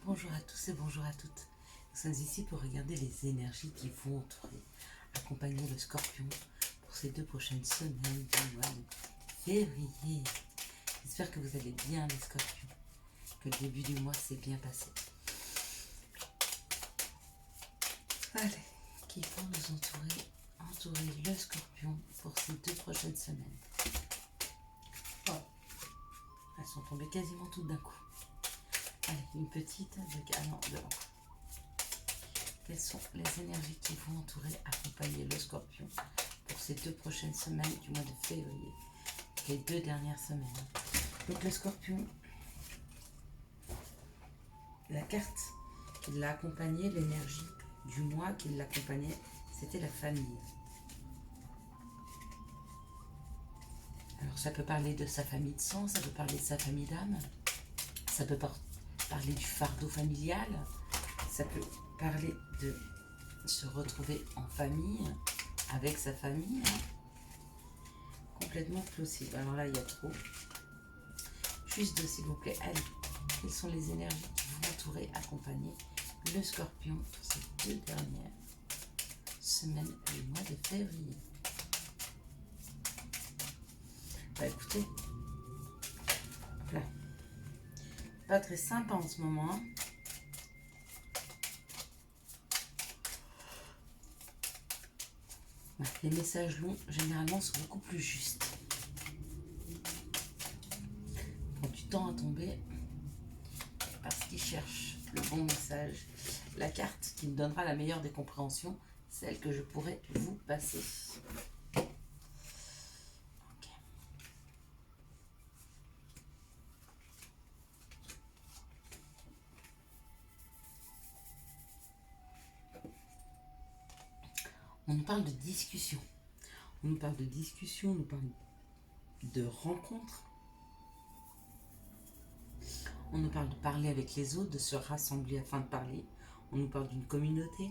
Bonjour à tous et bonjour à toutes. Nous sommes ici pour regarder les énergies qui vont entourer, accompagner le Scorpion pour ces 2 prochaines semaines du mois de février. J'espère que vous allez bien les Scorpions, que le début du mois s'est bien passé. Allez, qui vont nous entourer le Scorpion pour ces 2 prochaines semaines. Oh, elles sont tombées quasiment toutes d'un coup. Allez, une petite devant. Quelles sont les énergies qui vont accompagner le Scorpion pour ces 2 prochaines semaines du mois de février, les 2 dernières semaines. Donc le Scorpion, la carte qui l'a accompagné, l'énergie du mois qui l'accompagnait, c'était la famille. Alors ça peut parler de sa famille de sang, ça peut parler de sa famille d'âme, ça peut parler du fardeau familial, ça peut parler de se retrouver en famille, avec sa famille, complètement possible. Alors là, il y a trop. Juste s'il vous plaît, allez, quelles sont les énergies qui vont accompagner le Scorpion pour ces 2 dernières semaines du mois de février? Bah écoutez, là, pas très sympa en ce moment, hein. Les messages longs, généralement, sont beaucoup plus justes. Ils prennent du temps à tomber parce qu'ils cherchent le bon message. La carte qui me donnera la meilleure des compréhensions, celle que je pourrais vous passer. Okay. On nous parle de discussion. On nous parle de discussion, on nous parle de rencontres. On nous parle de parler avec les autres, de se rassembler afin de parler. On nous parle d'une communauté.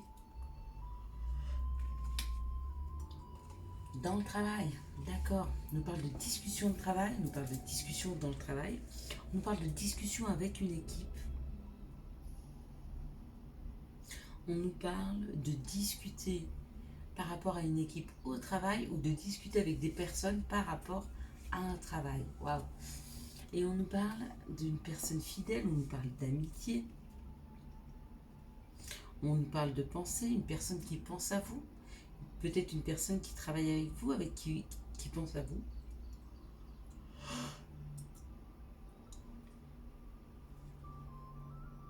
Dans le travail, d'accord. On nous parle de discussion de travail, on nous parle de discussion dans le travail. On nous parle de discussion avec une équipe. On nous parle de discuter par rapport à une équipe au travail ou de discuter avec des personnes par rapport à un travail. Waouh! Et on nous parle d'une personne fidèle, on nous parle d'amitié, on nous parle de pensée, une personne qui pense à vous, peut-être une personne qui travaille avec vous, qui pense à vous.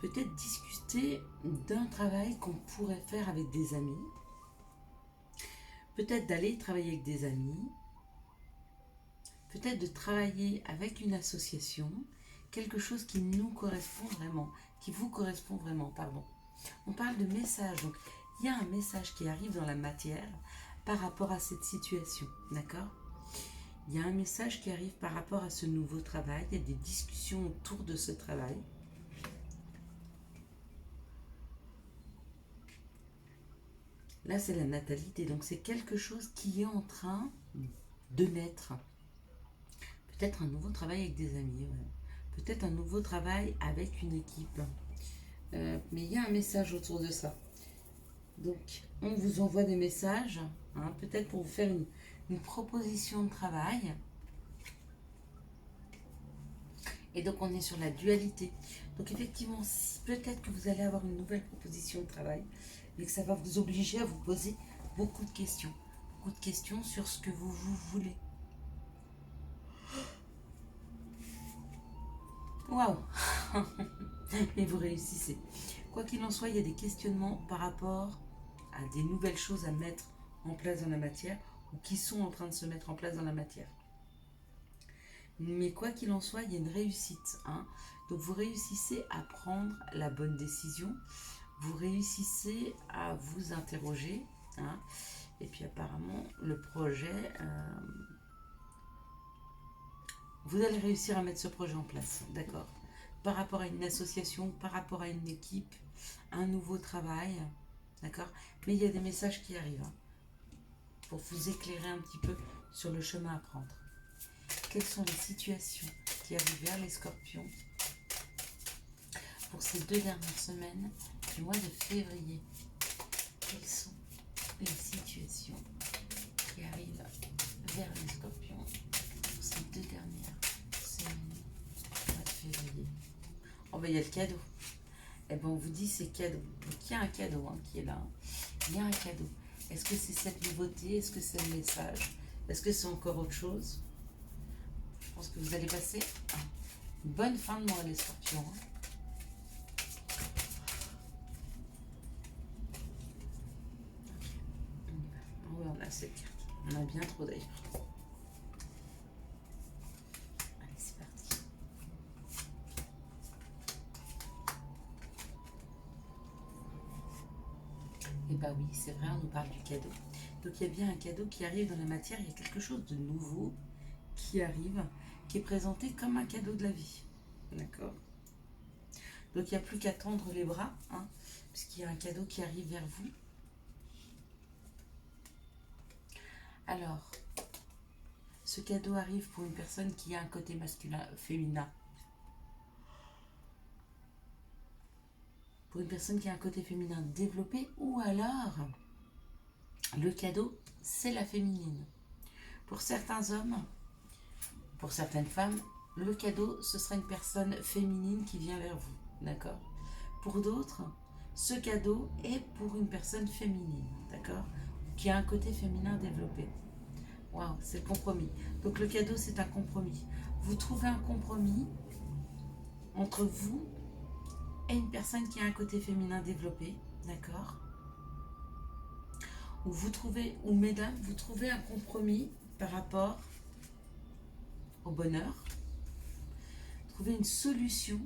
Peut-être discuter d'un travail qu'on pourrait faire avec des amis, peut-être d'aller travailler avec des amis, peut-être de travailler avec une association, quelque chose qui nous correspond vraiment, qui vous correspond vraiment, pardon. On parle de message, donc il y a un message qui arrive dans la matière par rapport à cette situation, d'accord? Il y a un message qui arrive par rapport à ce nouveau travail, il y a des discussions autour de ce travail. Là, c'est la natalité, donc c'est quelque chose qui est en train de naître. Peut-être un nouveau travail avec des amis, ouais. Peut-être un nouveau travail avec une équipe. Mais il y a un message autour de ça. Donc, on vous envoie des messages, peut-être pour vous faire une proposition de travail. Et donc, on est sur la dualité. Donc, effectivement, peut-être que vous allez avoir une nouvelle proposition de travail, mais que ça va vous obliger à vous poser beaucoup de questions. Beaucoup de questions sur ce que vous voulez. Waouh! Et vous réussissez. Quoi qu'il en soit, il y a des questionnements par rapport à des nouvelles choses à mettre en place dans la matière ou qui sont en train de se mettre en place dans la matière. Mais quoi qu'il en soit, il y a une réussite. Donc vous réussissez à prendre la bonne décision, vous réussissez à vous interroger. Et puis apparemment, le projet, vous allez réussir à mettre ce projet en place, d'accord? Par rapport à une association, par rapport à une équipe, un nouveau travail, d'accord? Mais il y a des messages qui arrivent pour vous éclairer un petit peu sur le chemin à prendre. Quelles sont les situations qui arrivent vers les Scorpions pour ces 2 dernières semaines du mois de février. Quelles sont les situations qui arrivent vers les scorpions pour ces 2 dernières semaines du mois de février? Oh ben il y a le cadeau. Eh ben on vous dit c'est cadeau. Donc il y a un cadeau qui est là. Il y a un cadeau. Est-ce que c'est cette nouveauté? Est-ce que c'est le message? Est-ce que c'est encore autre chose? Je pense que vous allez passer une bonne fin de mois les scorpions. Oui, on a cette carte. On a bien trop d'ailleurs. Allez, c'est parti. Et bah oui, c'est vrai, on nous parle du cadeau. Donc il y a bien un cadeau qui arrive dans la matière, il y a quelque chose de nouveau qui arrive, qui est présenté comme un cadeau de la vie. D'accord? Donc il n'y a plus qu'à tendre les bras, puisqu'il y a un cadeau qui arrive vers vous. Alors, ce cadeau arrive pour une personne qui a un côté masculin, féminin. Pour une personne qui a un côté féminin développé, ou alors, le cadeau, c'est la féminine. Pour certains hommes, pour certaines femmes, le cadeau, ce sera une personne féminine qui vient vers vous. D'accord? Pour d'autres, ce cadeau est pour une personne féminine. D'accord? Qui a un côté féminin développé. Waouh, c'est le compromis. Donc le cadeau, c'est un compromis. Vous trouvez un compromis entre vous et une personne qui a un côté féminin développé. D'accord? Ou vous trouvez, ou mesdames, vous trouvez un compromis par rapport au bonheur. Trouvez une solution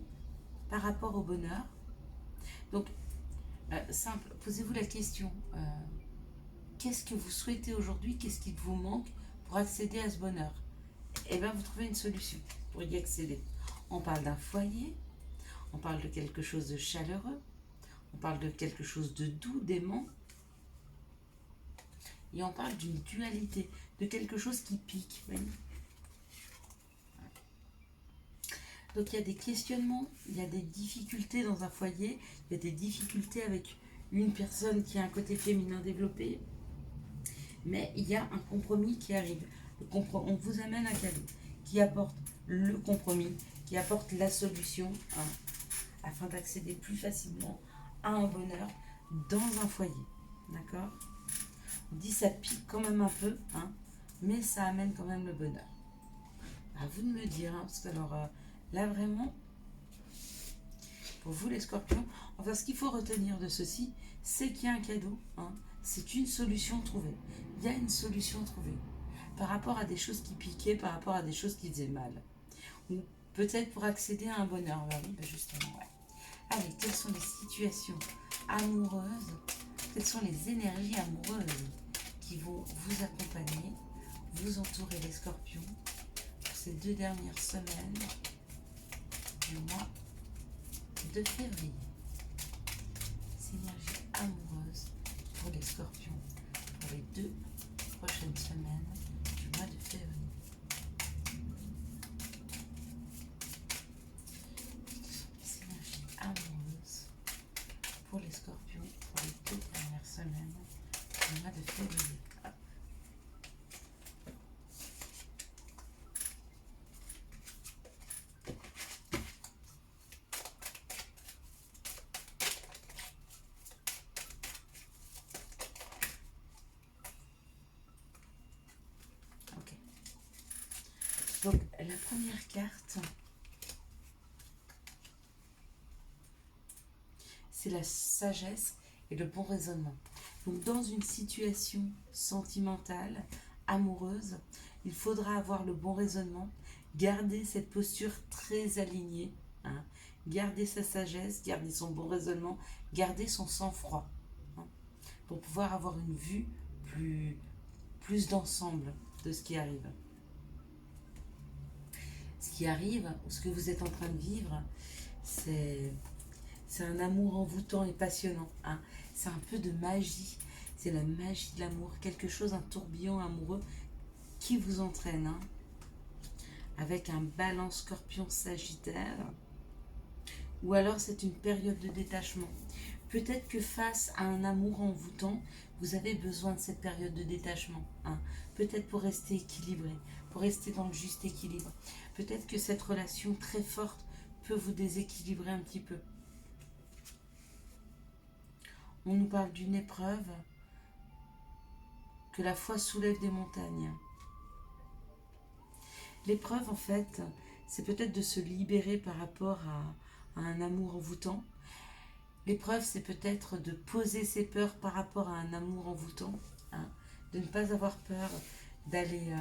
par rapport au bonheur. Donc, simple, posez-vous la question, qu'est-ce que vous souhaitez aujourd'hui? Qu'est-ce qui vous manque pour accéder à ce bonheur? Et bien, vous trouvez une solution pour y accéder. On parle d'un foyer, on parle de quelque chose de chaleureux, on parle de quelque chose de doux, d'aimant, et on parle d'une dualité, de quelque chose qui pique. Voyez. Donc il y a des questionnements, il y a des difficultés dans un foyer, il y a des difficultés avec une personne qui a un côté féminin développé, mais il y a un compromis qui arrive. On vous amène un cadeau qui apporte le compromis, qui apporte la solution afin d'accéder plus facilement à un bonheur dans un foyer. D'accord? On dit ça pique quand même un peu, mais ça amène quand même le bonheur. À vous de me dire, parce que alors là vraiment, pour vous les scorpions, enfin ce qu'il faut retenir de ceci, c'est qu'il y a un cadeau, c'est une solution trouvée. Il y a une solution trouvée par rapport à des choses qui piquaient, par rapport à des choses qui faisaient mal. Ou peut-être pour accéder à un bonheur. Bah oui, bah justement, ouais. Allez, quelles sont les situations amoureuses, quelles sont les énergies amoureuses qui vont vous accompagner, vous entourer les scorpions pour ces 2 dernières semaines du mois de février. Ces énergies amoureuses pour les scorpions pour les 2 prochaines semaines du mois de février. Les énergies amoureuses pour les scorpions pour les 2 dernières semaines du mois de février. Donc, la première carte, c'est la sagesse et le bon raisonnement. Donc, dans une situation sentimentale, amoureuse, il faudra avoir le bon raisonnement, garder cette posture très alignée, garder sa sagesse, garder son bon raisonnement, garder son sang-froid, pour pouvoir avoir une vue plus d'ensemble de ce qui arrive. Ce qui arrive, ce que vous êtes en train de vivre, c'est un amour envoûtant et passionnant. C'est un peu de magie. C'est la magie de l'amour. Quelque chose, un tourbillon amoureux qui vous entraîne. Avec un balance scorpion sagittaire. ou alors c'est une période de détachement. Peut-être que face à un amour envoûtant, vous avez besoin de cette période de détachement. Hein. Peut-être pour rester équilibré, pour rester dans le juste équilibre. Peut-être que cette relation très forte peut vous déséquilibrer un petit peu. On nous parle d'une épreuve, que la foi soulève des montagnes. L'épreuve, en fait, c'est peut-être de se libérer par rapport à un amour envoûtant. L'épreuve, c'est peut-être de poser ses peurs par rapport à un amour envoûtant, hein, de ne pas avoir peur d'aller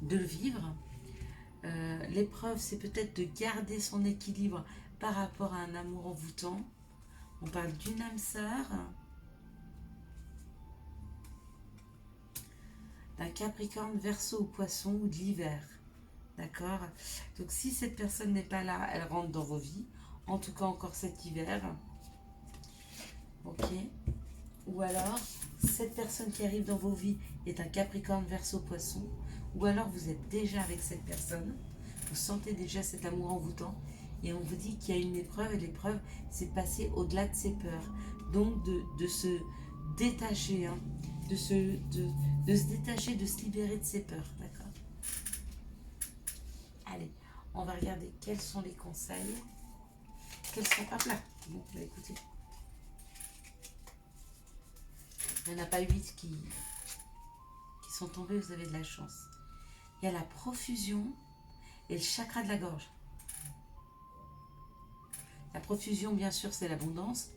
de le vivre. L'épreuve, c'est peut-être de garder son équilibre par rapport à un amour envoûtant. On parle d'une âme sœur, d'un Capricorne, Verseau ou Poisson ou de l'hiver. D'accord? Donc si cette personne n'est pas là, elle rentre dans vos vies. En tout cas encore cet hiver. Ok? Ou alors, cette personne qui arrive dans vos vies est un Capricorne, Verseau, Poisson. Ou alors vous êtes déjà avec cette personne. Vous sentez déjà cet amour envoûtant. Et on vous dit qu'il y a une épreuve. Et l'épreuve, c'est de passer au-delà de ses peurs. Donc de se détacher. Hein, de se détacher, de se libérer de ses peurs. D'accord? Allez, on va regarder quels sont les conseils. Quels sont... Hop là. Bon, bah écoutez. Il n'y en a pas 8 qui sont tombés, vous avez de la chance. Il y a la profusion et le chakra de la gorge. La profusion, bien sûr, c'est l'abondance.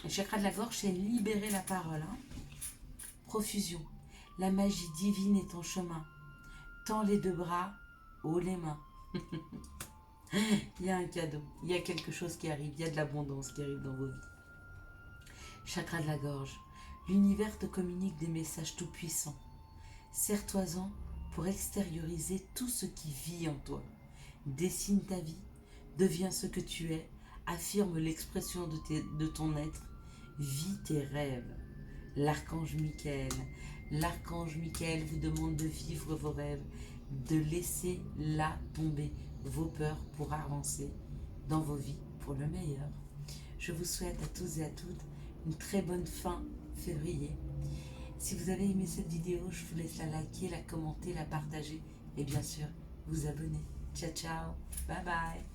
Le chakra de la gorge, c'est libérer la parole. Hein. Profusion. La magie divine est en chemin. Tends les deux bras, haut les mains. Il y a un cadeau, il y a quelque chose qui arrive, il y a de l'abondance qui arrive dans vos vies. Chakra de la gorge. L'univers te communique des messages tout-puissants. Serre-toi-en pour extérioriser tout ce qui vit en toi. Dessine ta vie, deviens ce que tu es, affirme l'expression de ton être, vis tes rêves. L'archange Michael vous demande de vivre vos rêves, de laisser là tomber vos peurs pour avancer dans vos vies pour le meilleur. Je vous souhaite à tous et à toutes une très bonne fin février. Si vous avez aimé cette vidéo, je vous laisse la liker, la commenter, la partager et bien sûr vous abonner. Ciao ciao, bye bye.